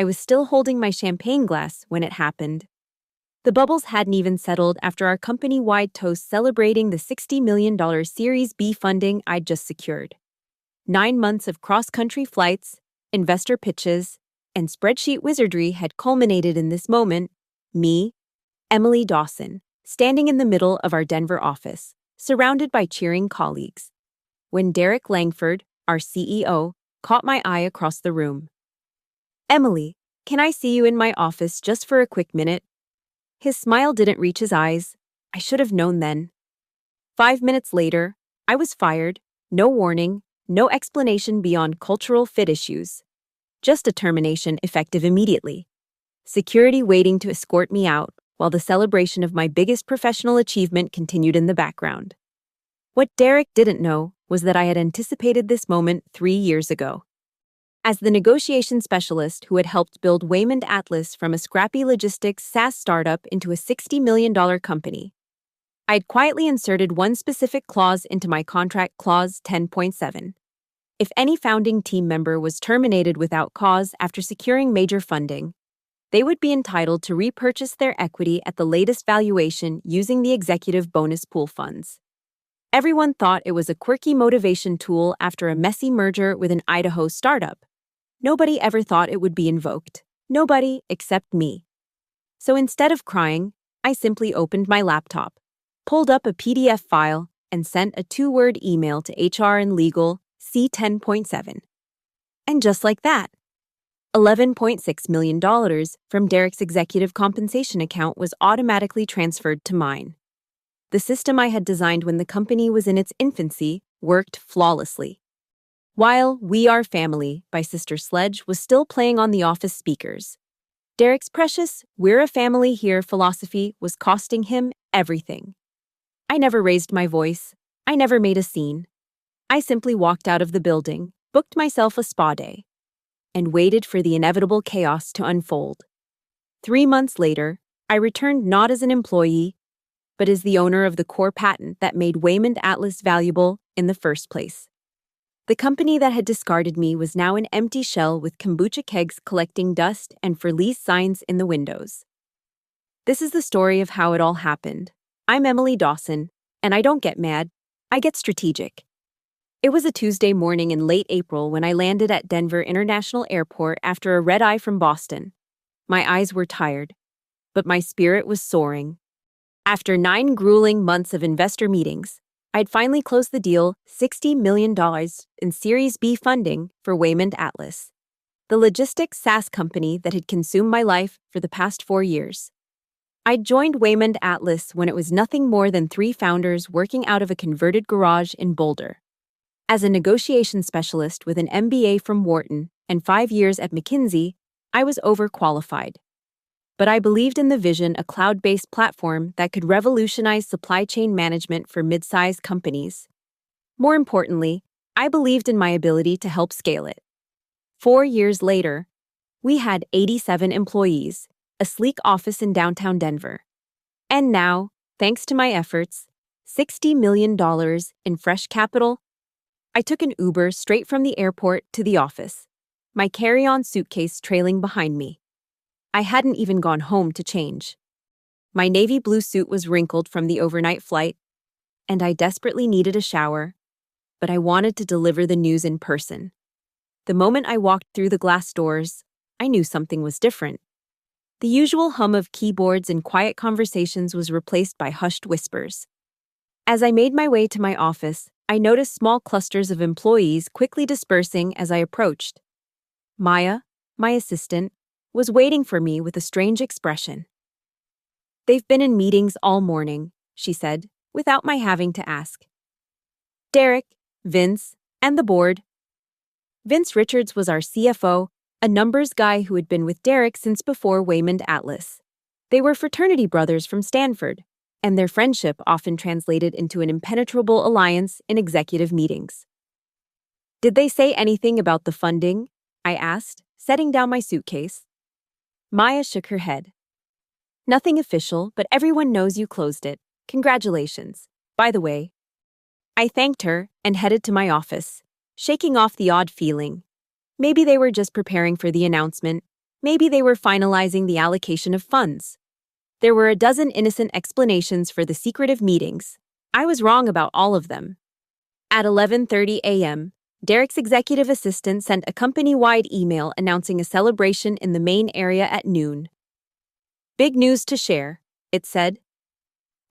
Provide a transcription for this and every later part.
I was still holding my champagne glass when it happened. The bubbles hadn't even settled after our company-wide toast celebrating the $60 million Series B funding I'd just secured. 9 months of cross-country flights, investor pitches, and spreadsheet wizardry had culminated in this moment, me, Emily Dawson, standing in the middle of our Denver office, surrounded by cheering colleagues, when Derek Langford, our CEO, caught my eye across the room. "Emily, can I see you in my office just for a quick minute?" His smile didn't reach his eyes. I should have known then. 5 minutes later, I was fired, no warning, no explanation beyond cultural fit issues. Just a termination effective immediately. Security waiting to escort me out, while the celebration of my biggest professional achievement continued in the background. What Derek didn't know was that I had anticipated this moment 3 years ago. As the negotiation specialist who had helped build Waymond Atlas from a scrappy logistics SaaS startup into a $60 million company, I'd quietly inserted one specific clause into my contract, Clause 10.7. If any founding team member was terminated without cause after securing major funding, they would be entitled to repurchase their equity at the latest valuation using the executive bonus pool funds. Everyone thought it was a quirky motivation tool after a messy merger with an Idaho startup. Nobody ever thought it would be invoked. Nobody except me. So instead of crying, I simply opened my laptop, pulled up a PDF file, and sent a 2-word email to HR and legal, C 10.7. And just like that, $11.6 million from Derek's executive compensation account was automatically transferred to mine. The system I had designed when the company was in its infancy worked flawlessly. While We Are Family by Sister Sledge was still playing on the office speakers, Derek's precious We're a Family Here philosophy was costing him everything. I never raised my voice. I never made a scene. I simply walked out of the building, booked myself a spa day, and waited for the inevitable chaos to unfold. 3 months later, I returned not as an employee, but as the owner of the core patent that made Waymond Atlas valuable in the first place. The company that had discarded me was now an empty shell with kombucha kegs collecting dust and for lease signs in the windows. This is the story of how it all happened. I'm Emily Dawson, and I don't get mad, I get strategic. It was a Tuesday morning in late April when I landed at Denver International Airport after a red-eye from Boston. My eyes were tired, but my spirit was soaring. After 9 grueling months of investor meetings, I'd finally closed the deal, $60 million in Series B funding for Waymond Atlas, the logistics SaaS company that had consumed my life for the past 4 years. I'd joined Waymond Atlas when it was nothing more than 3 founders working out of a converted garage in Boulder. As a negotiation specialist with an MBA from Wharton and 5 years at McKinsey, I was overqualified. But I believed in the vision, a cloud-based platform that could revolutionize supply chain management for mid-sized companies. More importantly, I believed in my ability to help scale it. 4 years later, we had 87 employees, a sleek office in downtown Denver. And now, thanks to my efforts, $60 million in fresh capital. I took an Uber straight from the airport to the office, my carry-on suitcase trailing behind me. I hadn't even gone home to change. My navy blue suit was wrinkled from the overnight flight, and I desperately needed a shower, but I wanted to deliver the news in person. The moment I walked through the glass doors, I knew something was different. The usual hum of keyboards and quiet conversations was replaced by hushed whispers. As I made my way to my office, I noticed small clusters of employees quickly dispersing as I approached. Maya, my assistant, was waiting for me with a strange expression. "They've been in meetings all morning," she said, without my having to ask. "Derek, Vince, and the board." Vince Richards was our CFO, a numbers guy who had been with Derek since before Waymond Atlas. They were fraternity brothers from Stanford, and their friendship often translated into an impenetrable alliance in executive meetings. "Did they say anything about the funding?" I asked, setting down my suitcase. Maya shook her head. "Nothing official, but everyone knows you closed it. Congratulations, by the way." I thanked her and headed to my office, shaking off the odd feeling. Maybe they were just preparing for the announcement. Maybe they were finalizing the allocation of funds. There were a dozen innocent explanations for the secretive meetings. I was wrong about all of them. At 11:30 a.m., Derek's executive assistant sent a company-wide email announcing a celebration in the main area at noon. "Big news to share," it said.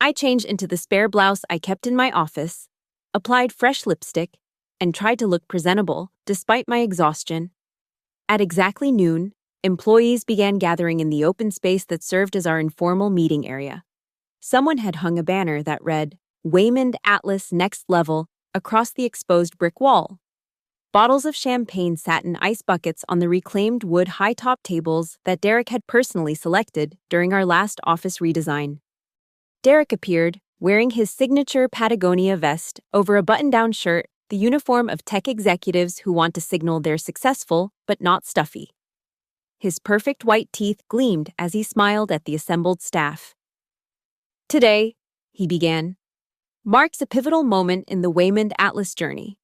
I changed into the spare blouse I kept in my office, applied fresh lipstick, and tried to look presentable despite my exhaustion. At exactly noon, employees began gathering in the open space that served as our informal meeting area. Someone had hung a banner that read, "Waymond Atlas Next Level," across the exposed brick wall. Bottles of champagne sat in ice buckets on the reclaimed wood high-top tables that Derek had personally selected during our last office redesign. Derek appeared, wearing his signature Patagonia vest over a button-down shirt, the uniform of tech executives who want to signal they're successful but not stuffy. His perfect white teeth gleamed as he smiled at the assembled staff. "Today," he began, "marks a pivotal moment in the Waymond Atlas journey."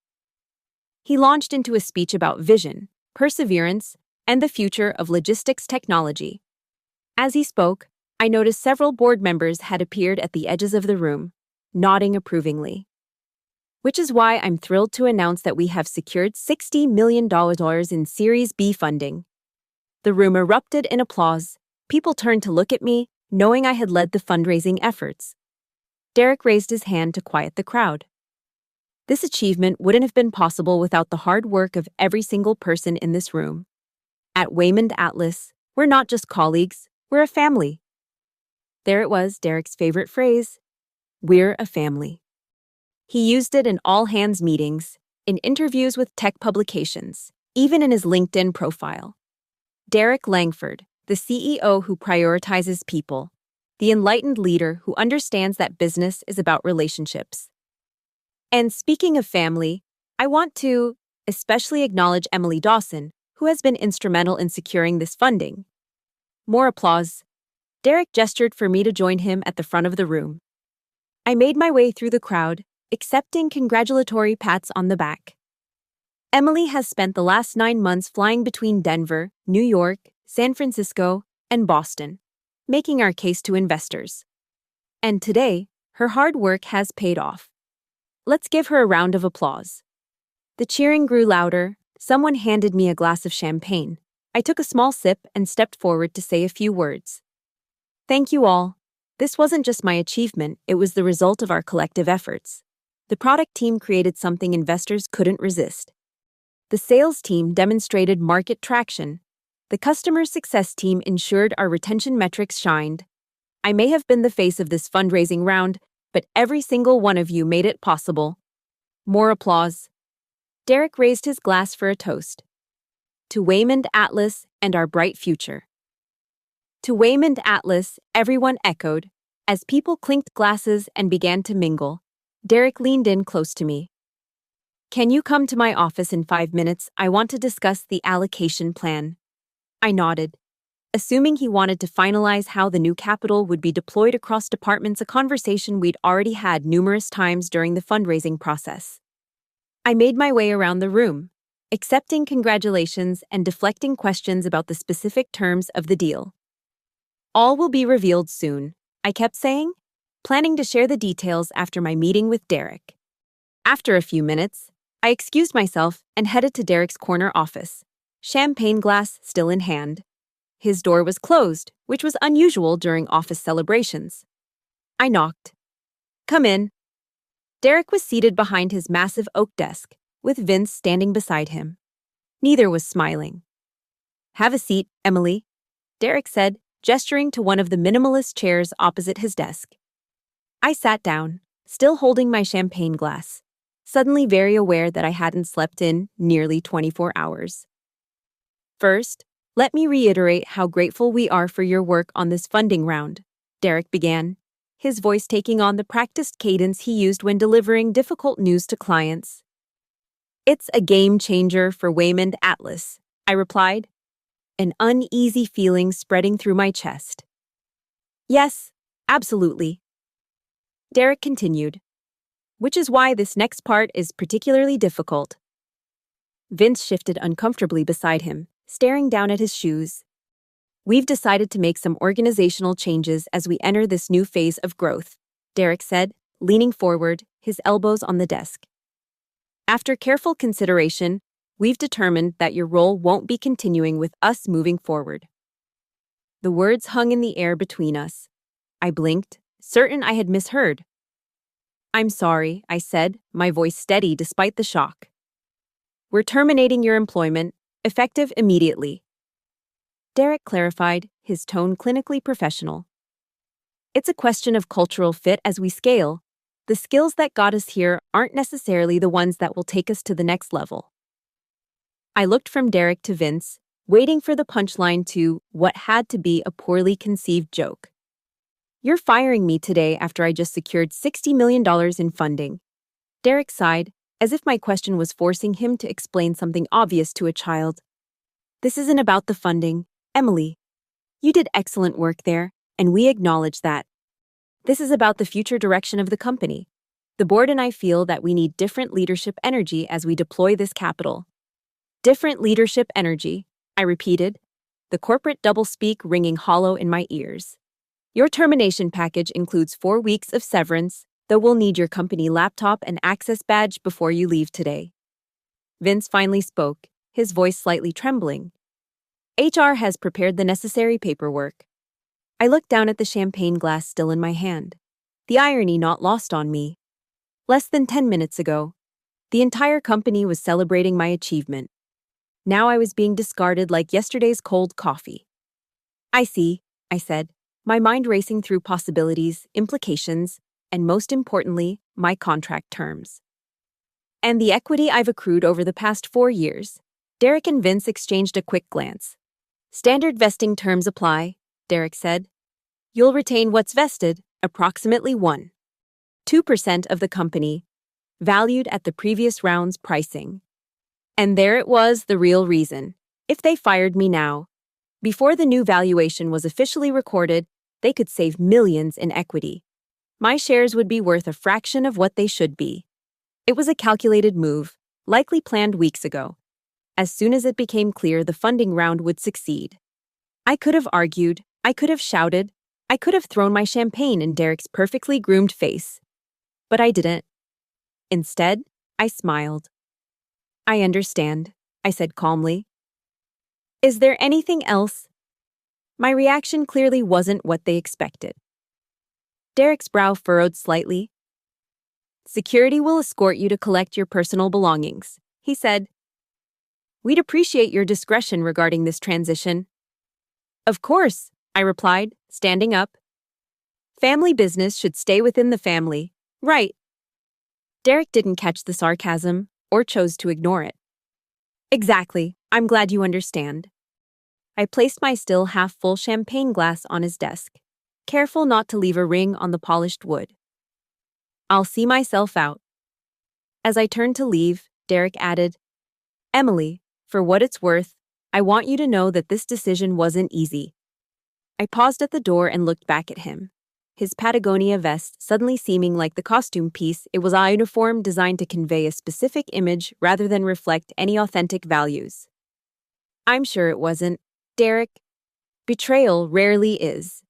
He launched into a speech about vision, perseverance, and the future of logistics technology. As he spoke, I noticed several board members had appeared at the edges of the room, nodding approvingly. Which is why I'm thrilled to announce that we have secured $60 million in Series B funding. The room erupted in applause. People turned to look at me, knowing I had led the fundraising efforts. Derek raised his hand to quiet the crowd. This achievement wouldn't have been possible without the hard work of every single person in this room. At Waymond Atlas, we're not just colleagues, we're a family. There it was, Derek's favorite phrase. We're a family. He used it in all-hands meetings, in interviews with tech publications, even in his LinkedIn profile. Derek Langford, the CEO who prioritizes people, the enlightened leader who understands that business is about relationships. And speaking of family, I want to especially acknowledge Emily Dawson, who has been instrumental in securing this funding. More applause. Derek gestured for me to join him at the front of the room. I made my way through the crowd, accepting congratulatory pats on the back. Emily has spent the last 9 months flying between Denver, New York, San Francisco, and Boston, making our case to investors. And today, her hard work has paid off. Let's give her a round of applause. The cheering grew louder. Someone handed me a glass of champagne. I took a small sip and stepped forward to say a few words. Thank you all. This wasn't just my achievement, it was the result of our collective efforts. The product team created something investors couldn't resist. The sales team demonstrated market traction. The customer success team ensured our retention metrics shined. I may have been the face of this fundraising round, but every single one of you made it possible. More applause. Derek raised his glass for a toast. To Waymond Atlas and our bright future. To Waymond Atlas, everyone echoed. As people clinked glasses and began to mingle, Derek leaned in close to me. Can you come to my office in 5 minutes? I want to discuss the allocation plan. I nodded. Assuming he wanted to finalize how the new capital would be deployed across departments, a conversation we'd already had numerous times during the fundraising process. I made my way around the room, accepting congratulations and deflecting questions about the specific terms of the deal. All will be revealed soon, I kept saying, planning to share the details after my meeting with Derek. After a few minutes, I excused myself and headed to Derek's corner office, champagne glass still in hand. His door was closed, which was unusual during office celebrations. I knocked. Come in. Derek was seated behind his massive oak desk, with Vince standing beside him. Neither was smiling. Have a seat, Emily, Derek said, gesturing to one of the minimalist chairs opposite his desk. I sat down, still holding my champagne glass, suddenly very aware that I hadn't slept in nearly 24 hours. First, let me reiterate how grateful we are for your work on this funding round, Derek began, his voice taking on the practiced cadence he used when delivering difficult news to clients. It's a game changer for Waymond Atlas, I replied, an uneasy feeling spreading through my chest. Yes, absolutely. Derek continued, which is why this next part is particularly difficult. Vince shifted uncomfortably beside him, staring down at his shoes. We've decided to make some organizational changes as we enter this new phase of growth, Derek said, leaning forward, his elbows on the desk. After careful consideration, we've determined that your role won't be continuing with us moving forward. The words hung in the air between us. I blinked, certain I had misheard. I'm sorry, I said, my voice steady despite the shock. We're terminating your employment, effective immediately. Derek clarified, his tone clinically professional. It's a question of cultural fit as we scale. The skills that got us here aren't necessarily the ones that will take us to the next level. I looked from Derek to Vince, waiting for the punchline to what had to be a poorly conceived joke. You're firing me today after I just secured $60 million in funding. Derek sighed, as if my question was forcing him to explain something obvious to a child. This isn't about the funding, Emily. You did excellent work there, and we acknowledge that. This is about the future direction of the company. The board and I feel that we need different leadership energy as we deploy this capital. Different leadership energy, I repeated, the corporate doublespeak ringing hollow in my ears. Your termination package includes 4 weeks of severance, though we'll need your company laptop and access badge before you leave today. Vince finally spoke, his voice slightly trembling. HR has prepared the necessary paperwork. I looked down at the champagne glass still in my hand, the irony not lost on me. Less than 10 minutes ago, the entire company was celebrating my achievement. Now I was being discarded like yesterday's cold coffee. I see, I said, my mind racing through possibilities, implications, and most importantly, my contract terms. And the equity I've accrued over the past 4 years. Derek and Vince exchanged a quick glance. Standard vesting terms apply, Derek said. You'll retain what's vested, approximately 2% of the company, valued at the previous round's pricing. And there it was, the real reason. If they fired me now, before the new valuation was officially recorded, they could save millions in equity. My shares would be worth a fraction of what they should be. It was a calculated move, likely planned weeks ago. As soon as it became clear the funding round would succeed. I could have argued, I could have shouted, I could have thrown my champagne in Derek's perfectly groomed face. But I didn't. Instead, I smiled. I understand, I said calmly. Is there anything else? My reaction clearly wasn't what they expected. Derek's brow furrowed slightly. Security will escort you to collect your personal belongings, he said. We'd appreciate your discretion regarding this transition. Of course, I replied, standing up. Family business should stay within the family, right? Derek didn't catch the sarcasm, or chose to ignore it. Exactly, I'm glad you understand. I placed my still half-full champagne glass on his desk, careful not to leave a ring on the polished wood. I'll see myself out. As I turned to leave, Derek added, Emily, for what it's worth, I want you to know that this decision wasn't easy. I paused at the door and looked back at him, his Patagonia vest suddenly seeming like the costume piece. It was a uniform designed to convey a specific image rather than reflect any authentic values. I'm sure it wasn't, Derek. Betrayal rarely is.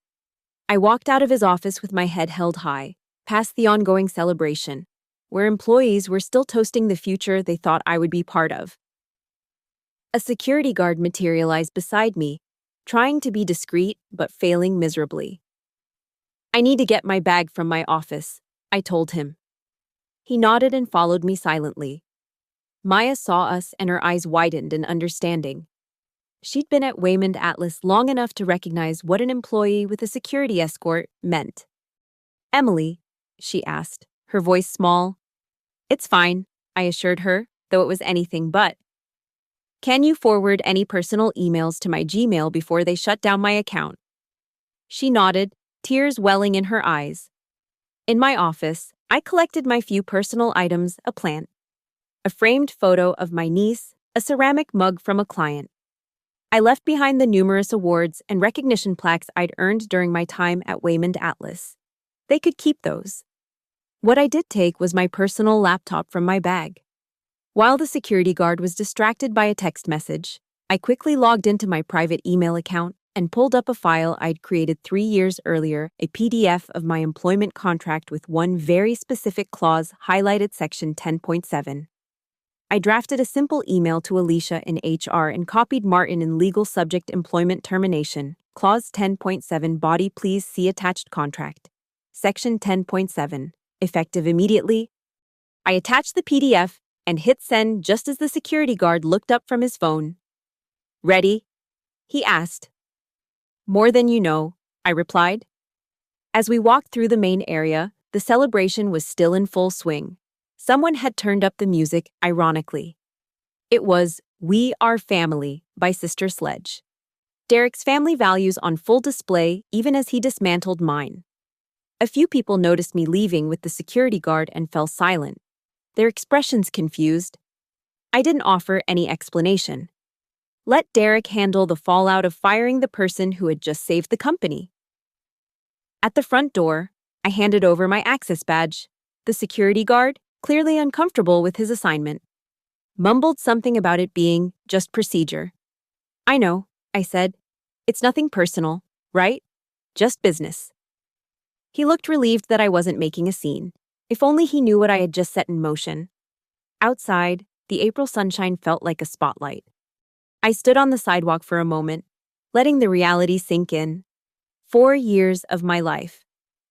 I walked out of his office with my head held high, past the ongoing celebration, where employees were still toasting the future they thought I would be part of. A security guard materialized beside me, trying to be discreet but failing miserably. I need to get my bag from my office, I told him. He nodded and followed me silently. Maya saw us and her eyes widened in understanding. She'd been at Waymond Atlas long enough to recognize what an employee with a security escort meant. Emily, she asked, her voice small. It's fine, I assured her, though it was anything but. Can you forward any personal emails to my Gmail before they shut down my account? She nodded, tears welling in her eyes. In my office, I collected my few personal items, a plant, a framed photo of my niece, a ceramic mug from a client. I left behind the numerous awards and recognition plaques I'd earned during my time at Waymond Atlas. They could keep those. What I did take was my personal laptop from my bag. While the security guard was distracted by a text message, I quickly logged into my private email account, and pulled up a file I'd created 3 years earlier, a PDF of my employment contract with one very specific clause highlighted section 10.7. I drafted a simple email to Alicia in HR and copied Martin in legal subject employment termination, clause 10.7 body please see attached contract. Section 10.7, effective immediately. I attached the PDF and hit send just as the security guard looked up from his phone. Ready? He asked. More than you know, I replied. As we walked through the main area, the celebration was still in full swing. Someone had turned up the music, ironically. It was We Are Family by Sister Sledge. Derek's family values on full display even as he dismantled mine. A few people noticed me leaving with the security guard and fell silent, their expressions confused. I didn't offer any explanation. Let Derek handle the fallout of firing the person who had just saved the company. At the front door, I handed over my access badge. The security guard, clearly uncomfortable with his assignment, mumbled something about it being just procedure. I know, I said. It's nothing personal, right? Just business. He looked relieved that I wasn't making a scene. If only he knew what I had just set in motion. Outside, the April sunshine felt like a spotlight. I stood on the sidewalk for a moment, letting the reality sink in. 4 years of my life.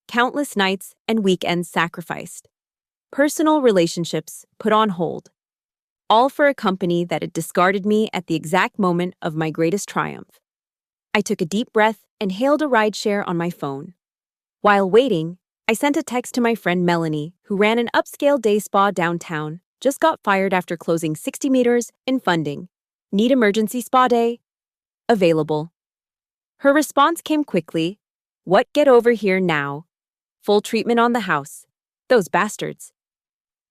Countless nights and weekends sacrificed. Personal relationships put on hold. All for a company that had discarded me at the exact moment of my greatest triumph. I took a deep breath and hailed a rideshare on my phone. While waiting, I sent a text to my friend Melanie, who ran an upscale day spa downtown, just got fired after closing 60 meters in funding. Need emergency spa day? Available. Her response came quickly. What, get over here now? Full treatment on the house. Those bastards.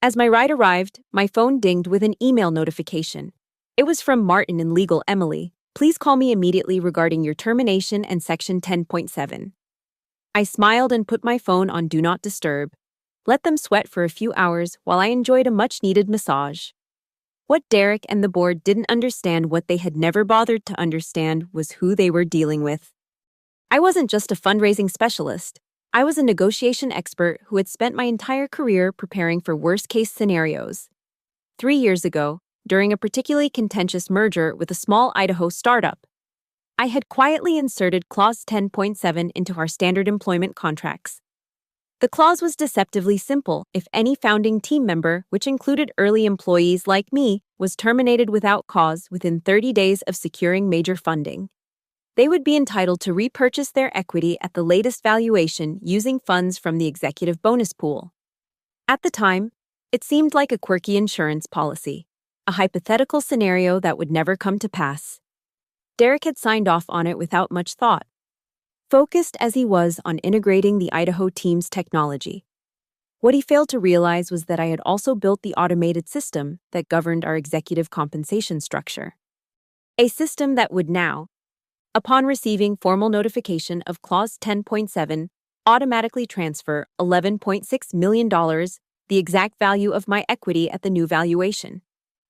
As my ride arrived, my phone dinged with an email notification. It was from Martin in Legal Emily. Please call me immediately regarding your termination and section 10.7. I smiled and put my phone on Do Not Disturb. Let them sweat for a few hours while I enjoyed a much-needed massage. What Derek and the board didn't understand, what they had never bothered to understand, was who they were dealing with. I wasn't just a fundraising specialist. I was a negotiation expert who had spent my entire career preparing for worst-case scenarios. 3 years ago, during a particularly contentious merger with a small Idaho startup, I had quietly inserted Clause 10.7 into our standard employment contracts. The clause was deceptively simple. If any founding team member, which included early employees like me, was terminated without cause within 30 days of securing major funding, they would be entitled to repurchase their equity at the latest valuation using funds from the executive bonus pool. At the time, it seemed like a quirky insurance policy, a hypothetical scenario that would never come to pass. Derek had signed off on it without much thought, focused as he was on integrating the Idaho team's technology. What he failed to realize was that I had also built the automated system that governed our executive compensation structure. A system that would now, upon receiving formal notification of Clause 10.7, automatically transfer $11.6 million, the exact value of my equity at the new valuation,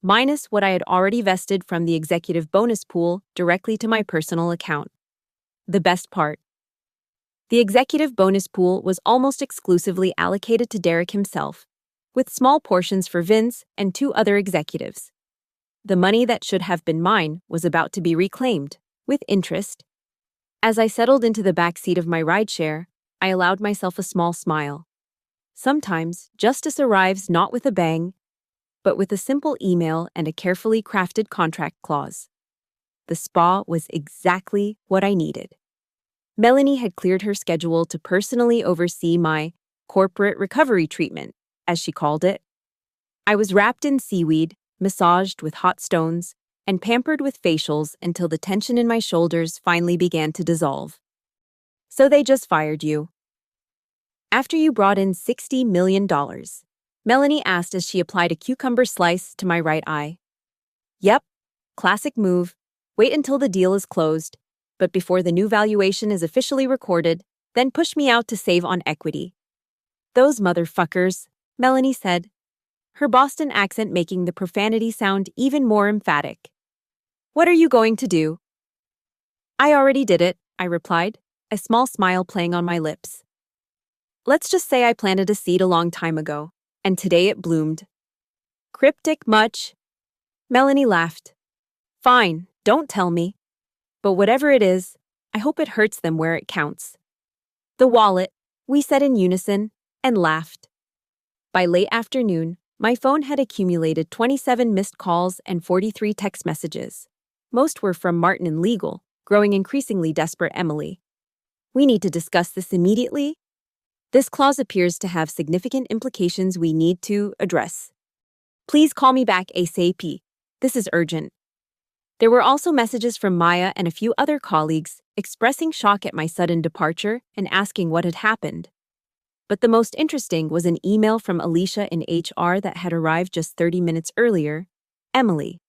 minus what I had already vested from the executive bonus pool directly to my personal account. The best part: the executive bonus pool was almost exclusively allocated to Derek himself, with small portions for Vince and 2 other executives. The money that should have been mine was about to be reclaimed, with interest. As I settled into the back seat of my rideshare, I allowed myself a small smile. Sometimes, justice arrives not with a bang, but with a simple email and a carefully crafted contract clause. The spa was exactly what I needed. Melanie had cleared her schedule to personally oversee my corporate recovery treatment, as she called it. I was wrapped in seaweed, massaged with hot stones, and pampered with facials until the tension in my shoulders finally began to dissolve. So they just fired you. After you brought in $60 million, Melanie asked as she applied a cucumber slice to my right eye. Yep, classic move. Wait until the deal is closed, but before the new valuation is officially recorded, then push me out to save on equity. Those motherfuckers, Melanie said, her Boston accent making the profanity sound even more emphatic. What are you going to do? I already did it, I replied, a small smile playing on my lips. Let's just say I planted a seed a long time ago, and today it bloomed. Cryptic much? Melanie laughed. Fine, don't tell me. But whatever it is, I hope it hurts them where it counts. The wallet, we said in unison, and laughed. By late afternoon, my phone had accumulated 27 missed calls and 43 text messages. Most were from Martin and legal, growing increasingly desperate Emily. We need to discuss this immediately. This clause appears to have significant implications we need to address. Please call me back ASAP. This is urgent. There were also messages from Maya and a few other colleagues expressing shock at my sudden departure and asking what had happened. But the most interesting was an email from Alicia in HR that had arrived just 30 minutes earlier. Emily.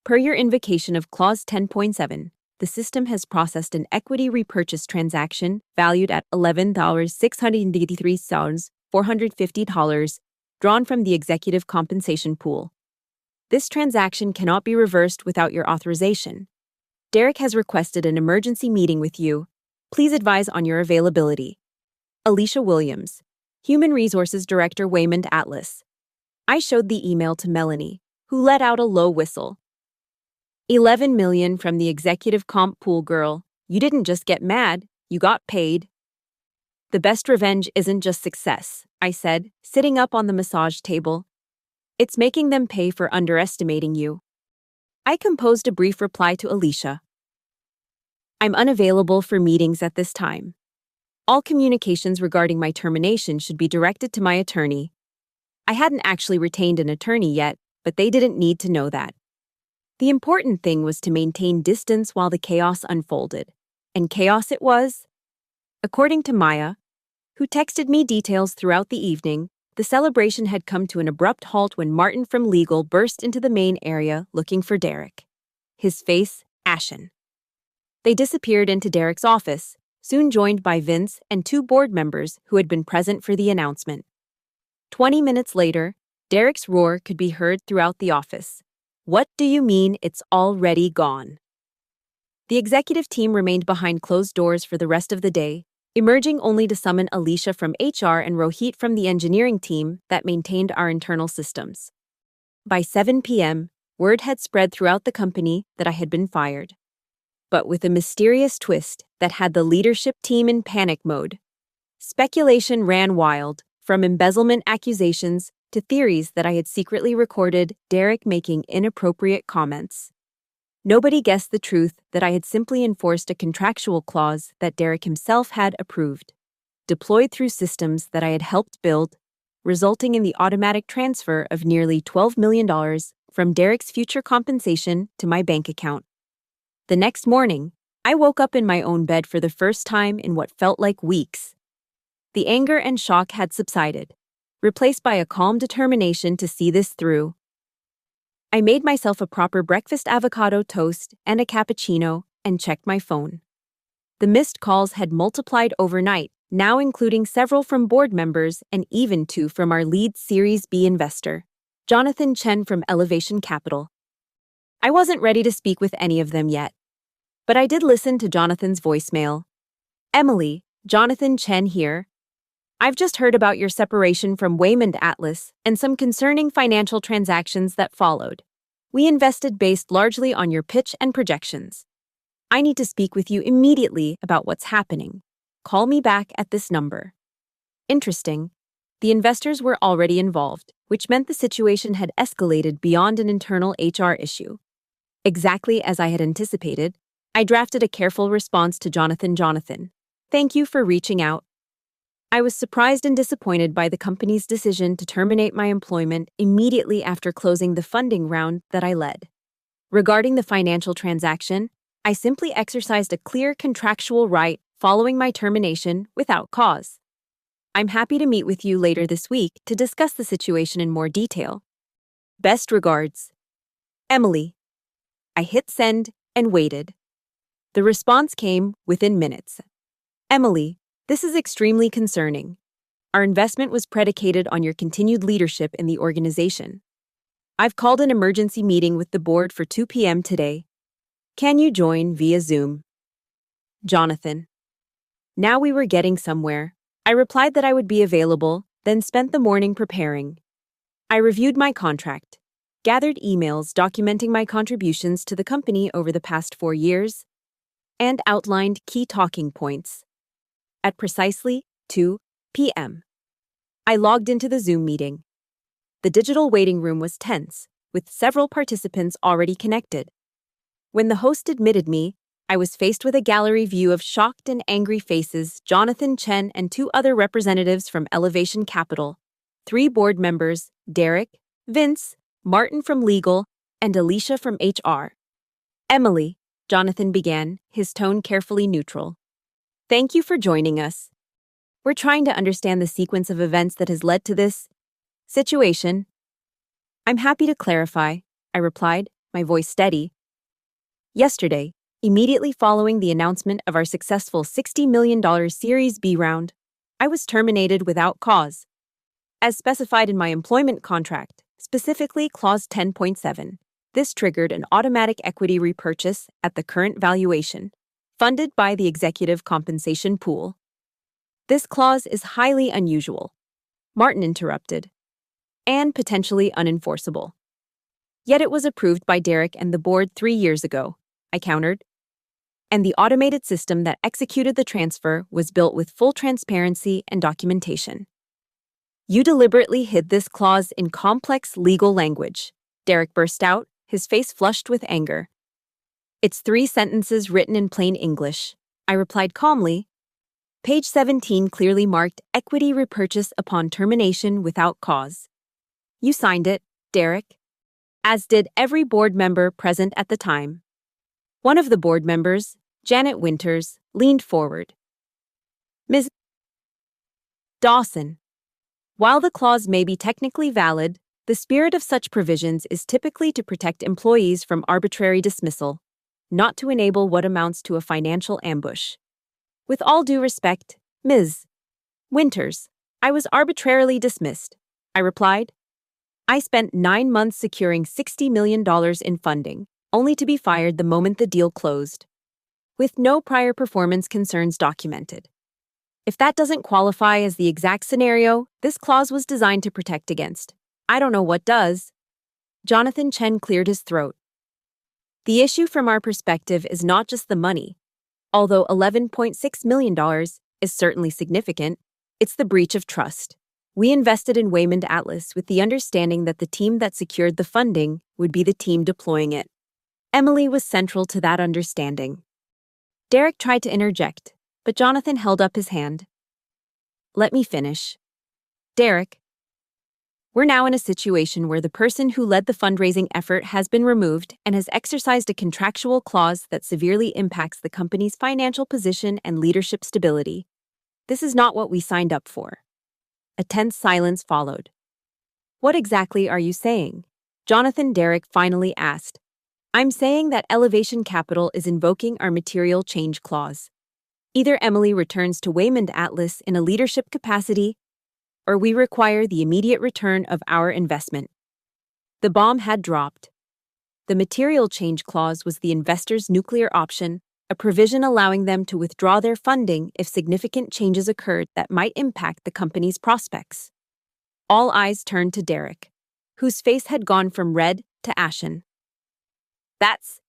Per your invocation of Clause 10.7, the system has processed an equity repurchase transaction valued at $11,683,450, drawn from the executive compensation pool. This transaction cannot be reversed without your authorization. Derek has requested an emergency meeting with you. Please advise on your availability. Alicia Williams, Human Resources Director, Waymond Atlas. I showed the email to Melanie, who let out a low whistle. 11 million from the executive comp pool, girl. You didn't just get mad, you got paid. The best revenge isn't just success, I said, sitting up on the massage table. It's making them pay for underestimating you. I composed a brief reply to Alicia. I'm unavailable for meetings at this time. All communications regarding my termination should be directed to my attorney. I hadn't actually retained an attorney yet, but they didn't need to know that. The important thing was to maintain distance while the chaos unfolded. And chaos it was. According to Maya, who texted me details throughout the evening, the celebration had come to an abrupt halt when Martin from legal burst into the main area looking for Derek. His face ashen. They disappeared into Derek's office, soon joined by Vince and 2 board members who had been present for the announcement. 20 minutes later, Derek's roar could be heard throughout the office. What do you mean it's already gone? The executive team remained behind closed doors for the rest of the day, emerging only to summon Alicia from HR and Rohit from the engineering team that maintained our internal systems. By 7 p.m., word had spread throughout the company that I had been fired. But with a mysterious twist that had the leadership team in panic mode. Speculation ran wild, from embezzlement accusations to theories that I had secretly recorded Derek making inappropriate comments. Nobody guessed the truth that I had simply enforced a contractual clause that Derek himself had approved, deployed through systems that I had helped build, resulting in the automatic transfer of nearly $12 million from Derek's future compensation to my bank account. The next morning, I woke up in my own bed for the first time in what felt like weeks. The anger and shock had subsided, replaced by a calm determination to see this through. I made myself a proper breakfast avocado toast and a cappuccino and checked my phone. The missed calls had multiplied overnight, now including several from board members and even 2 from our lead Series B investor, Jonathan Chen from Elevation Capital. I wasn't ready to speak with any of them yet, but I did listen to Jonathan's voicemail. Emily, Jonathan Chen here. I've just heard about your separation from Waymond Atlas and some concerning financial transactions that followed. We invested based largely on your pitch and projections. I need to speak with you immediately about what's happening. Call me back at this number. Interesting. The investors were already involved, which meant the situation had escalated beyond an internal HR issue. Exactly as I had anticipated, I drafted a careful response to Jonathan. Thank you for reaching out. I was surprised and disappointed by the company's decision to terminate my employment immediately after closing the funding round that I led. Regarding the financial transaction, I simply exercised a clear contractual right following my termination without cause. I'm happy to meet with you later this week to discuss the situation in more detail. Best regards. Emily. I hit send and waited. The response came within minutes. Emily, this is extremely concerning. Our investment was predicated on your continued leadership in the organization. I've called an emergency meeting with the board for 2 p.m. today. Can you join via Zoom? Jonathan. Now we were getting somewhere. I replied that I would be available, then spent the morning preparing. I reviewed my contract, gathered emails documenting my contributions to the company over the past 4 years, and outlined key talking points. At precisely 2 p.m., I logged into the Zoom meeting. The digital waiting room was tense, with several participants already connected. When the host admitted me, I was faced with a gallery view of shocked and angry faces: Jonathan Chen and 2 other representatives from Elevation Capital, 3 board members, Derek, Vince, Martin from Legal, and Alicia from HR. Emily, Jonathan began, his tone carefully neutral. Thank you for joining us. We're trying to understand the sequence of events that has led to this situation. I'm happy to clarify, I replied, my voice steady. Yesterday, immediately following the announcement of our successful $60 million Series B round, I was terminated without cause. As specified in my employment contract, specifically Clause 10.7, this triggered an automatic equity repurchase at the current valuation, funded by the executive compensation pool. This clause is highly unusual, Martin interrupted, and potentially unenforceable. Yet it was approved by Derek and the board 3 years ago, I countered. And the automated system that executed the transfer was built with full transparency and documentation. You deliberately hid this clause in complex legal language, Derek burst out, his face flushed with anger. It's 3 sentences written in plain English, I replied calmly. Page 17 clearly marked equity repurchase upon termination without cause. You signed it, Derek, as did every board member present at the time. One of the board members, Janet Winters, leaned forward. Ms. Dawson, while the clause may be technically valid, the spirit of such provisions is typically to protect employees from arbitrary dismissal, not to enable what amounts to a financial ambush. With all due respect, Ms. Winters, I was arbitrarily dismissed, I replied. I spent 9 months securing $60 million in funding, only to be fired the moment the deal closed, with no prior performance concerns documented. If that doesn't qualify as the exact scenario this clause was designed to protect against, I don't know what does. Jonathan Chen cleared his throat. The issue from our perspective is not just the money. Although $11.6 million is certainly significant, it's the breach of trust. We invested in Waymond Atlas with the understanding that the team that secured the funding would be the team deploying it. Emily was central to that understanding. Derek tried to interject, but Jonathan held up his hand. Let me finish. Derek, we're now in a situation where the person who led the fundraising effort has been removed and has exercised a contractual clause that severely impacts the company's financial position and leadership stability. This is not what we signed up for. A tense silence followed. What exactly are you saying? Jonathan Derek finally asked. I'm saying that Elevation Capital is invoking our material change clause. Either Emily returns to Waymond Atlas in a leadership capacity, or we require the immediate return of our investment. The bomb had dropped. The material change clause was the investor's nuclear option, a provision allowing them to withdraw their funding if significant changes occurred that might impact the company's prospects. All eyes turned to Derek, whose face had gone from red to ashen. That's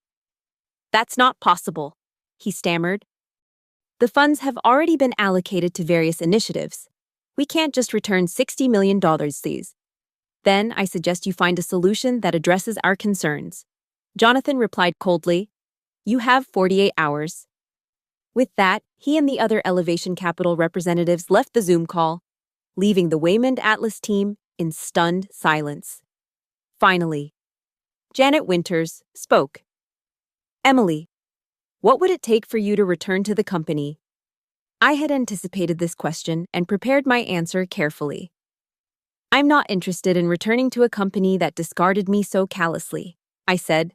not possible, he stammered. The funds have already been allocated to various initiatives. We can't just return $60 million, please. Then I suggest you find a solution that addresses our concerns. Jonathan replied coldly, You have 48 hours. With that, he and the other Elevation Capital representatives left the Zoom call, leaving the Waymond Atlas team in stunned silence. Finally, Janet Winters spoke. Emily, what would it take for you to return to the company? I had anticipated this question and prepared my answer carefully. I'm not interested in returning to a company that discarded me so callously, I said.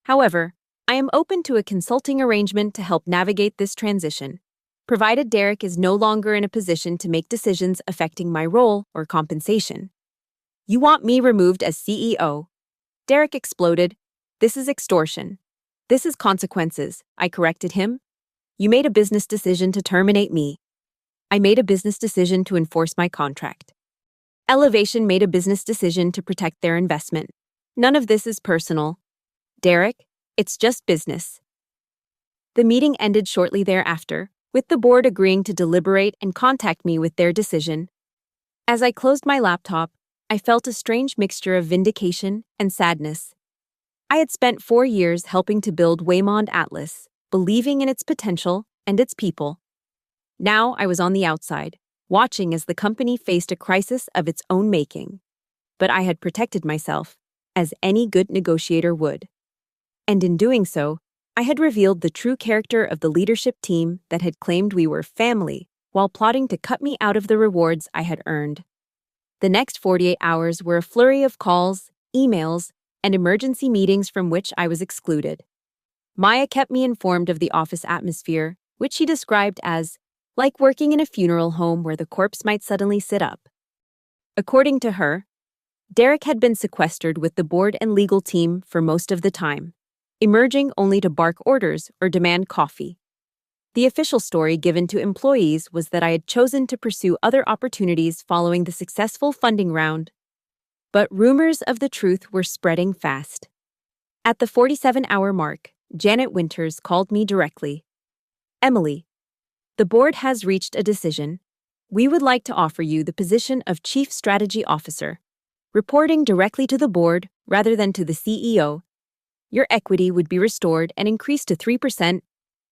However, I am open to a consulting arrangement to help navigate this transition, provided Derek is no longer in a position to make decisions affecting my role or compensation. You want me removed as CEO? Derek exploded. This is extortion. This is consequences, I corrected him. You made a business decision to terminate me. I made a business decision to enforce my contract. Elevation made a business decision to protect their investment. None of this is personal. Derek, it's just business. The meeting ended shortly thereafter, with the board agreeing to deliberate and contact me with their decision. As I closed my laptop, I felt a strange mixture of vindication and sadness. I had spent 4 years helping to build Waymond Atlas, believing in its potential and its people. Now I was on the outside, watching as the company faced a crisis of its own making. But I had protected myself, as any good negotiator would. And in doing so, I had revealed the true character of the leadership team that had claimed we were family while plotting to cut me out of the rewards I had earned. The next 48 hours were a flurry of calls, emails, and emergency meetings from which I was excluded. Maya kept me informed of the office atmosphere, which she described as like working in a funeral home where the corpse might suddenly sit up. According to her, Derek had been sequestered with the board and legal team for most of the time, emerging only to bark orders or demand coffee. The official story given to employees was that I had chosen to pursue other opportunities following the successful funding round. But rumors of the truth were spreading fast. At the 47-hour mark, Janet Winters called me directly. Emily, the board has reached a decision. We would like to offer you the position of Chief Strategy Officer, reporting directly to the board rather than to the CEO. Your equity would be restored and increased to 3%,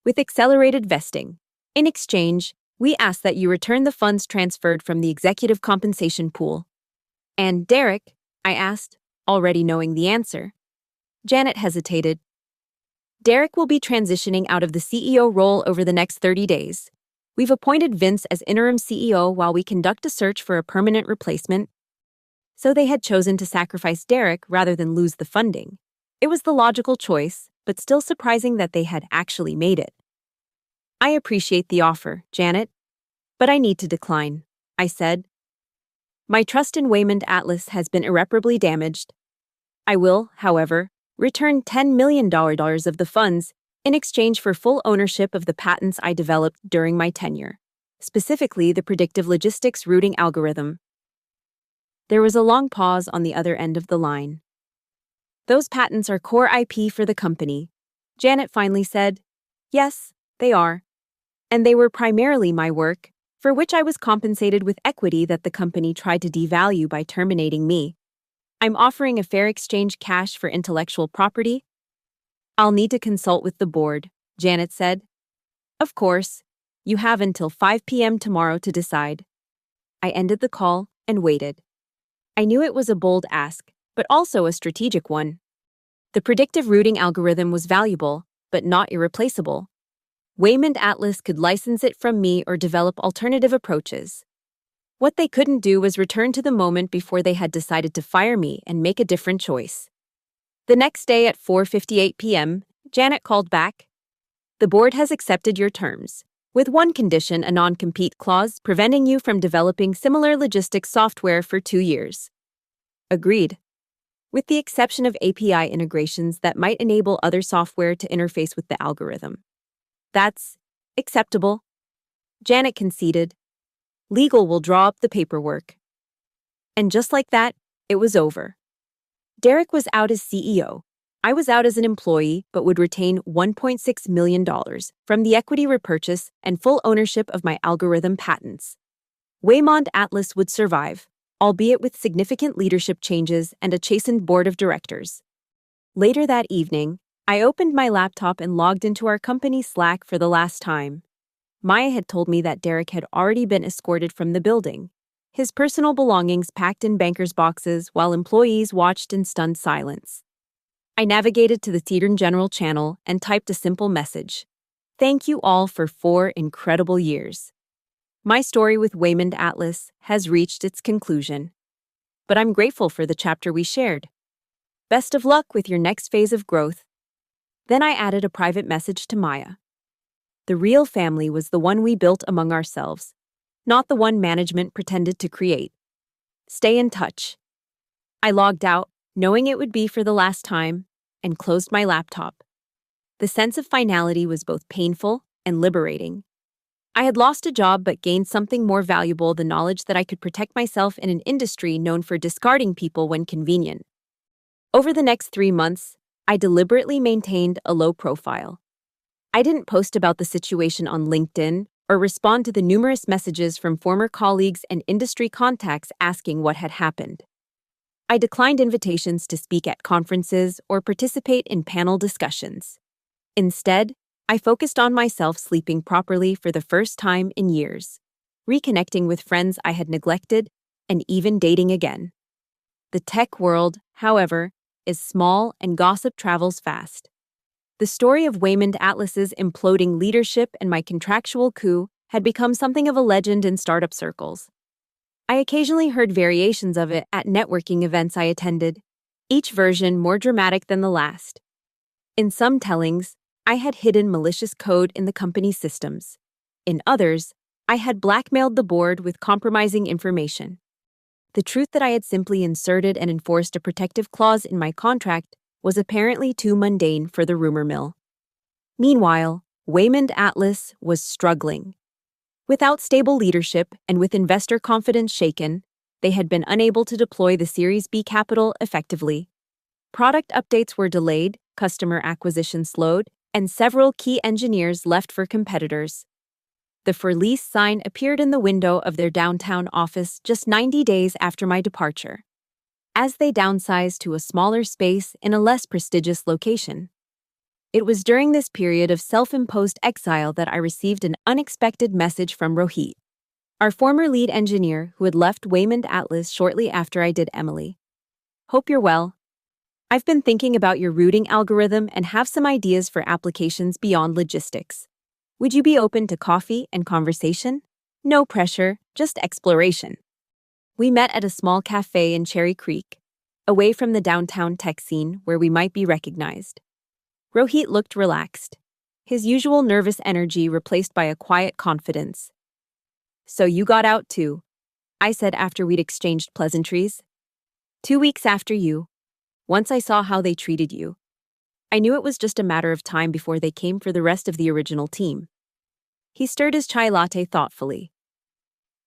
with accelerated vesting. In exchange, we ask that you return the funds transferred from the executive compensation pool. And Derek, I asked, already knowing the answer. Janet hesitated. Derek will be transitioning out of the CEO role over the next 30 days. We've appointed Vince as interim CEO while we conduct a search for a permanent replacement. So they had chosen to sacrifice Derek rather than lose the funding. It was the logical choice, but still surprising that they had actually made it. I appreciate the offer, Janet, but I need to decline, I said. My trust in Waymond Atlas has been irreparably damaged. I will, however, return $10 million of the funds in exchange for full ownership of the patents I developed during my tenure, specifically the predictive logistics routing algorithm. There was a long pause on the other end of the line. Those patents are core IP for the company, Janet finally said. Yes, they are. And they were primarily my work, for which I was compensated with equity that the company tried to devalue by terminating me. I'm offering a fair exchange cash for intellectual property. I'll need to consult with the board, Janet said. Of course, you have until 5 p.m. tomorrow to decide. I ended the call and waited. I knew it was a bold ask, but also a strategic one. The predictive routing algorithm was valuable, but not irreplaceable. Waymond Atlas could license it from me or develop alternative approaches. What they couldn't do was return to the moment before they had decided to fire me and make a different choice. The next day at 4:58 p.m., Janet called back. The board has accepted your terms, with one condition, a non-compete clause preventing you from developing similar logistics software for 2 years. Agreed. With the exception of API integrations that might enable other software to interface with the algorithm. That's acceptable. Janet conceded. Legal will draw up the paperwork. And just like that, it was over. Derek was out as CEO. I was out as an employee, but would retain $1.6 million from the equity repurchase and full ownership of my algorithm patents. Waymond Atlas would survive, albeit with significant leadership changes and a chastened board of directors. Later that evening, I opened my laptop and logged into our company Slack for the last time. Maya had told me that Derek had already been escorted from the building, his personal belongings packed in bankers' boxes while employees watched in stunned silence. I navigated to the Teeter General channel and typed a simple message. Thank you all for 4 incredible years. My story with Waymond Atlas has reached its conclusion. But I'm grateful for the chapter we shared. Best of luck with your next phase of growth. Then I added a private message to Maya. The real family was the one we built among ourselves, not the one management pretended to create. Stay in touch. I logged out, knowing it would be for the last time, and closed my laptop. The sense of finality was both painful and liberating. I had lost a job but gained something more valuable: the knowledge that I could protect myself in an industry known for discarding people when convenient. Over the next 3 months, I deliberately maintained a low profile. I didn't post about the situation on LinkedIn or respond to the numerous messages from former colleagues and industry contacts asking what had happened. I declined invitations to speak at conferences or participate in panel discussions. Instead, I focused on myself sleeping properly for the first time in years, reconnecting with friends I had neglected, and even dating again. The tech world, however, is small and gossip travels fast. The story of Waymond Atlas's imploding leadership and my contractual coup had become something of a legend in startup circles. I occasionally heard variations of it at networking events I attended, each version more dramatic than the last. In some tellings, I had hidden malicious code in the company's systems. In others, I had blackmailed the board with compromising information. The truth that I had simply inserted and enforced a protective clause in my contract was apparently too mundane for the rumor mill. Meanwhile, Waymond Atlas was struggling. Without stable leadership and with investor confidence shaken, they had been unable to deploy the Series B capital effectively. Product updates were delayed, customer acquisition slowed, and several key engineers left for competitors. The for lease sign appeared in the window of their downtown office just 90 days after my departure, as they downsized to a smaller space in a less prestigious location. It was during this period of self-imposed exile that I received an unexpected message from Rohit, our former lead engineer who had left Waymond Atlas shortly after I did Emily. "Hope you're well. I've been thinking about your routing algorithm and have some ideas for applications beyond logistics. Would you be open to coffee and conversation? No pressure, just exploration." We met at a small cafe in Cherry Creek, away from the downtown tech scene where we might be recognized. Rohit looked relaxed, his usual nervous energy replaced by a quiet confidence. "So you got out too," I said after we'd exchanged pleasantries. "2 weeks after you. Once I saw how they treated you, I knew it was just a matter of time before they came for the rest of the original team." He stirred his chai latte thoughtfully.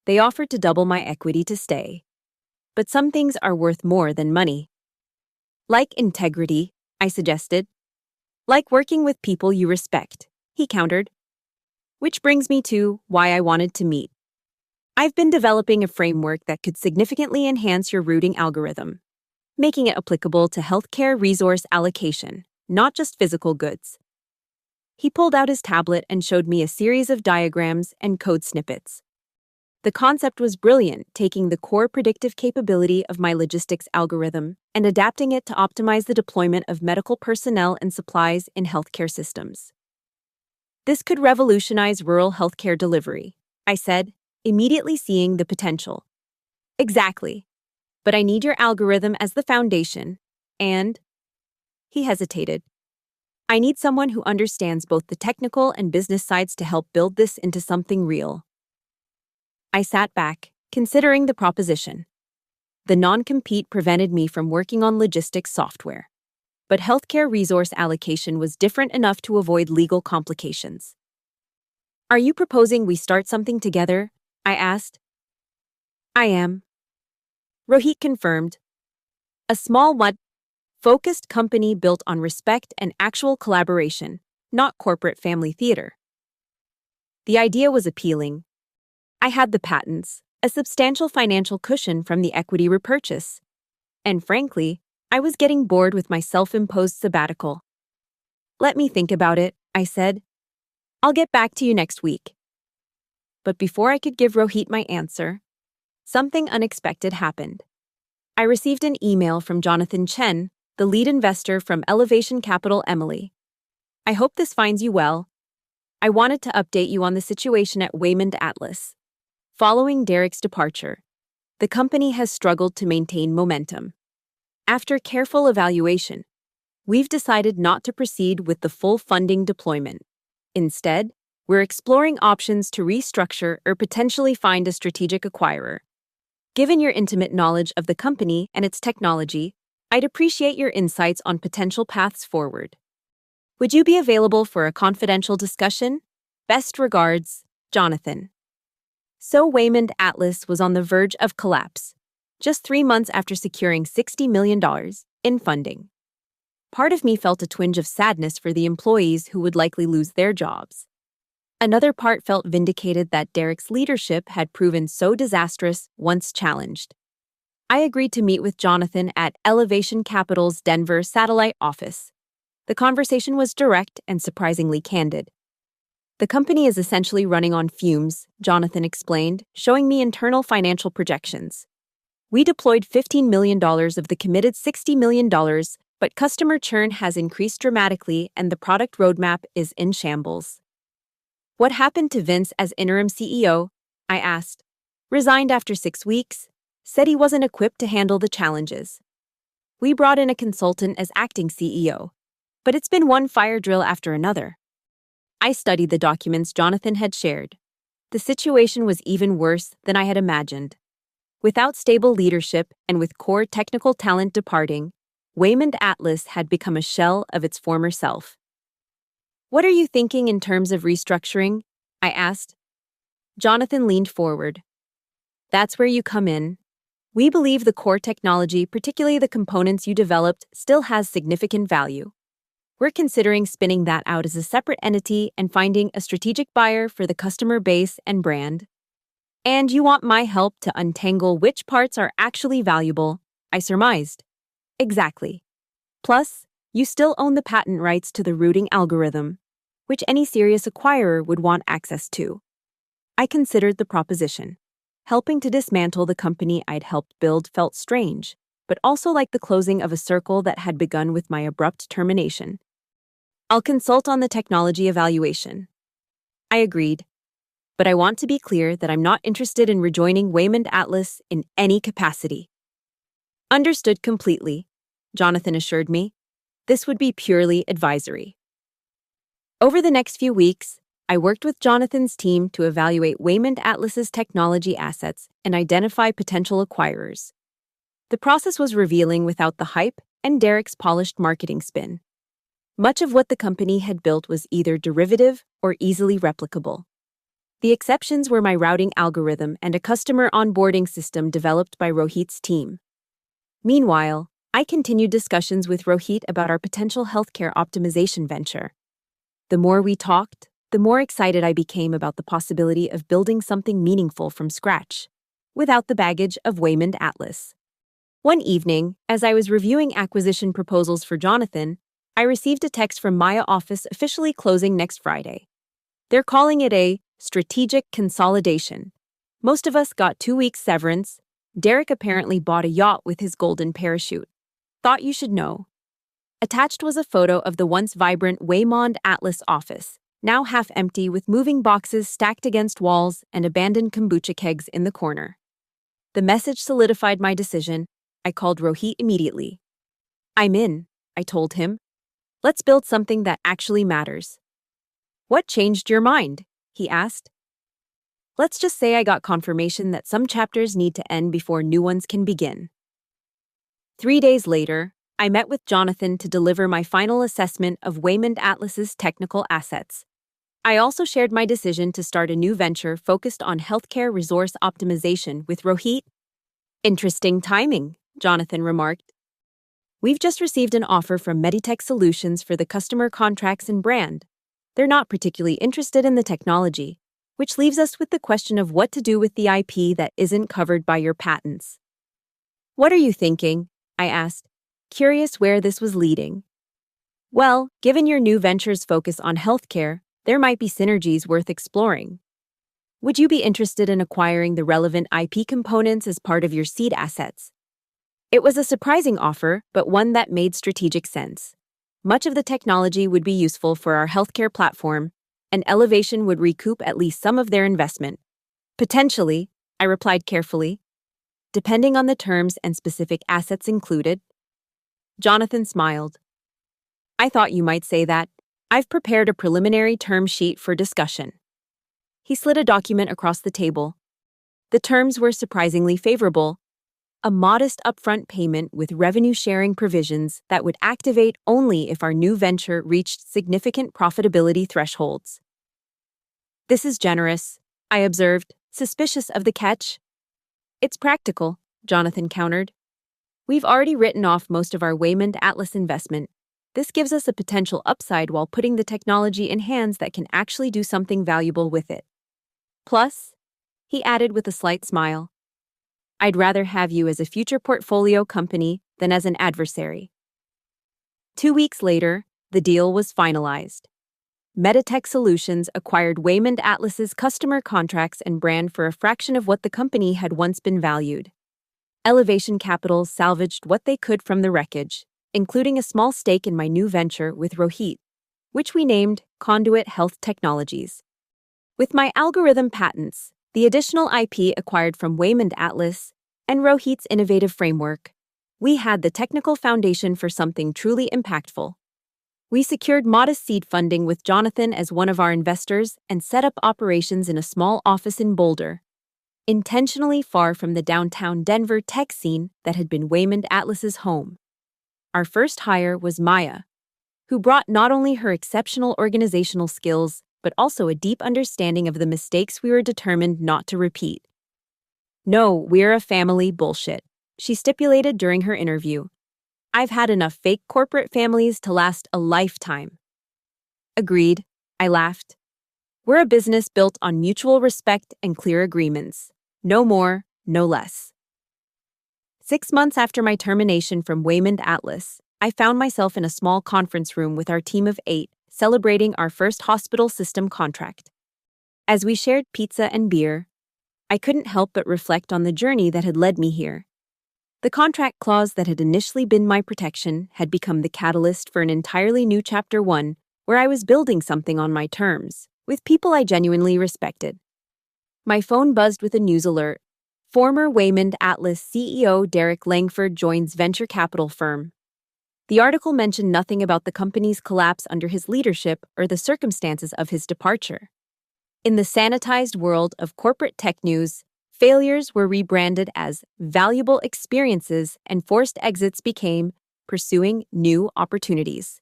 "They offered to double my equity to stay. But some things are worth more than money." "Like integrity," I suggested. "Like working with people you respect," he countered. Which brings me to why I wanted to meet. I've been developing a framework that could significantly enhance your routing algorithm, making it applicable to healthcare resource allocation, not just physical goods. He pulled out his tablet and showed me a series of diagrams and code snippets. The concept was brilliant, taking the core predictive capability of my logistics algorithm and adapting it to optimize the deployment of medical personnel and supplies in healthcare systems. "This could revolutionize rural healthcare delivery," I said, immediately seeing the potential. "Exactly. But I need your algorithm as the foundation, and..." He hesitated. "I need someone who understands both the technical and business sides to help build this into something real." I sat back, considering the proposition. The non-compete prevented me from working on logistics software, but healthcare resource allocation was different enough to avoid legal complications. "Are you proposing we start something together?" I asked. "I am," Rohit confirmed. "A small focused company built on respect and actual collaboration, not corporate family theater." The idea was appealing. I had the patents, a substantial financial cushion from the equity repurchase, and frankly, I was getting bored with my self-imposed sabbatical. "Let me think about it," I said. "I'll get back to you next week." But before I could give Rohit my answer, something unexpected happened. I received an email from Jonathan Chen, the lead investor from Elevation Capital Emily. "I hope this finds you well. I wanted to update you on the situation at Waymond Atlas. Following Derek's departure, the company has struggled to maintain momentum. After careful evaluation, we've decided not to proceed with the full funding deployment. Instead, we're exploring options to restructure or potentially find a strategic acquirer. Given your intimate knowledge of the company and its technology, I'd appreciate your insights on potential paths forward. Would you be available for a confidential discussion? Best regards, Jonathan. So Waymond Atlas was on the verge of collapse, just 3 months after securing $60 million in funding. Part of me felt a twinge of sadness for the employees who would likely lose their jobs. Another part felt vindicated that Derek's leadership had proven so disastrous once challenged. I agreed to meet with Jonathan at Elevation Capital's Denver satellite office. The conversation was direct and surprisingly candid. The company is essentially running on fumes, Jonathan explained, showing me internal financial projections. We deployed $15 million of the committed $60 million, but customer churn has increased dramatically and the product roadmap is in shambles. What happened to Vince as interim CEO? I asked. Resigned after 6 weeks. Said he wasn't equipped to handle the challenges. We brought in a consultant as acting CEO, but it's been one fire drill after another. I studied the documents Jonathan had shared. The situation was even worse than I had imagined. Without stable leadership and with core technical talent departing, Waymond Atlas had become a shell of its former self. What are you thinking in terms of restructuring? I asked. Jonathan leaned forward. That's where you come in. We believe the core technology, particularly the components you developed, still has significant value. We're considering spinning that out as a separate entity and finding a strategic buyer for the customer base and brand. And you want my help to untangle which parts are actually valuable, I surmised. Exactly. Plus, you still own the patent rights to the routing algorithm, which any serious acquirer would want access to. I considered the proposition. Helping to dismantle the company I'd helped build felt strange, but also like the closing of a circle that had begun with my abrupt termination. I'll consult on the technology evaluation. I agreed, but I want to be clear that I'm not interested in rejoining Waymond Atlas in any capacity. Understood completely, Jonathan assured me. This would be purely advisory. Over the next few weeks, I worked with Jonathan's team to evaluate Waymond Atlas's technology assets and identify potential acquirers. The process was revealing without the hype and Derek's polished marketing spin. Much of what the company had built was either derivative or easily replicable. The exceptions were my routing algorithm and a customer onboarding system developed by Rohit's team. Meanwhile, I continued discussions with Rohit about our potential healthcare optimization venture. The more we talked, the more excited I became about the possibility of building something meaningful from scratch, without the baggage of Waymond Atlas. One evening, as I was reviewing acquisition proposals for Jonathan, I received a text from Maya office officially closing next Friday. They're calling it a strategic consolidation. Most of us got 2 weeks severance. Derek apparently bought a yacht with his golden parachute. Thought you should know. Attached was a photo of the once vibrant Waymond Atlas office, now half empty with moving boxes stacked against walls and abandoned kombucha kegs in the corner. The message solidified my decision. I called Rohit immediately. I'm in, I told him. Let's build something that actually matters. What changed your mind? He asked. Let's just say I got confirmation that some chapters need to end before new ones can begin. 3 days later, I met with Jonathan to deliver my final assessment of Waymond Atlas's technical assets. I also shared my decision to start a new venture focused on healthcare resource optimization with Rohit. Interesting timing, Jonathan remarked. We've just received an offer from Meditech Solutions for the customer contracts and brand. They're not particularly interested in the technology, which leaves us with the question of what to do with the IP that isn't covered by your patents. What are you thinking? I asked, curious where this was leading. Well, given your new venture's focus on healthcare, there might be synergies worth exploring. Would you be interested in acquiring the relevant IP components as part of your seed assets? It was a surprising offer, but one that made strategic sense. Much of the technology would be useful for our healthcare platform, and Elevation would recoup at least some of their investment. Potentially, I replied carefully, depending on the terms and specific assets included. Jonathan smiled. I thought you might say that. I've prepared a preliminary term sheet for discussion. He slid a document across the table. The terms were surprisingly favorable. A modest upfront payment with revenue-sharing provisions that would activate only if our new venture reached significant profitability thresholds. This is generous, I observed, suspicious of the catch. It's practical, Jonathan countered. We've already written off most of our Waymond Atlas investment. This gives us a potential upside while putting the technology in hands that can actually do something valuable with it. Plus, he added with a slight smile, I'd rather have you as a future portfolio company than as an adversary. 2 weeks later, the deal was finalized. Metatech Solutions acquired Waymond Atlas's customer contracts and brand for a fraction of what the company had once been valued. Elevation Capital salvaged what they could from the wreckage, including a small stake in my new venture with Rohit, which we named Conduit Health Technologies. With my algorithm patents, the additional IP acquired from Waymond Atlas, and Rohit's innovative framework, we had the technical foundation for something truly impactful. We secured modest seed funding with Jonathan as one of our investors and set up operations in a small office in Boulder, intentionally far from the downtown Denver tech scene that had been Waymond Atlas's home. Our first hire was Maya, who brought not only her exceptional organizational skills, but also a deep understanding of the mistakes we were determined not to repeat. No, we're a family bullshit, she stipulated during her interview. I've had enough fake corporate families to last a lifetime. Agreed, I laughed. We're a business built on mutual respect and clear agreements. No more, no less. 6 months after my termination from Waymond Atlas, I found myself in a small conference room with our team of 8, celebrating our first hospital system contract. As we shared pizza and beer, I couldn't help but reflect on the journey that had led me here. The contract clause that had initially been my protection had become the catalyst for an entirely new Chapter 1, where I was building something on my terms, with people I genuinely respected. My phone buzzed with a news alert. Former Waymond Atlas CEO Derek Langford joins venture capital firm. The article mentioned nothing about the company's collapse under his leadership or the circumstances of his departure. In the sanitized world of corporate tech news, failures were rebranded as valuable experiences and forced exits became pursuing new opportunities.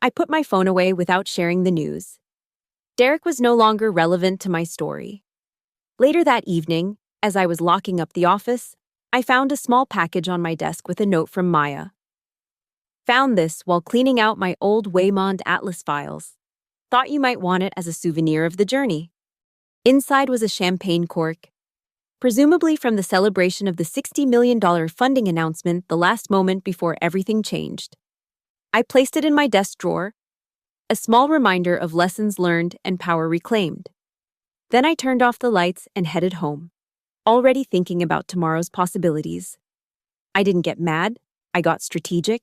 I put my phone away without sharing the news. Derek was no longer relevant to my story. Later that evening, as I was locking up the office, I found a small package on my desk with a note from Maya. Found this while cleaning out my old Waymond Atlas files. Thought you might want it as a souvenir of the journey. Inside was a champagne cork, presumably from the celebration of the $60 million funding announcement the last moment before everything changed. I placed it in my desk drawer, a small reminder of lessons learned and power reclaimed. Then I turned off the lights and headed home, already thinking about tomorrow's possibilities. I didn't get mad, I got strategic.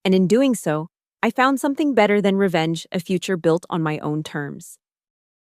And in doing so, I found something better than revenge, a future built on my own terms.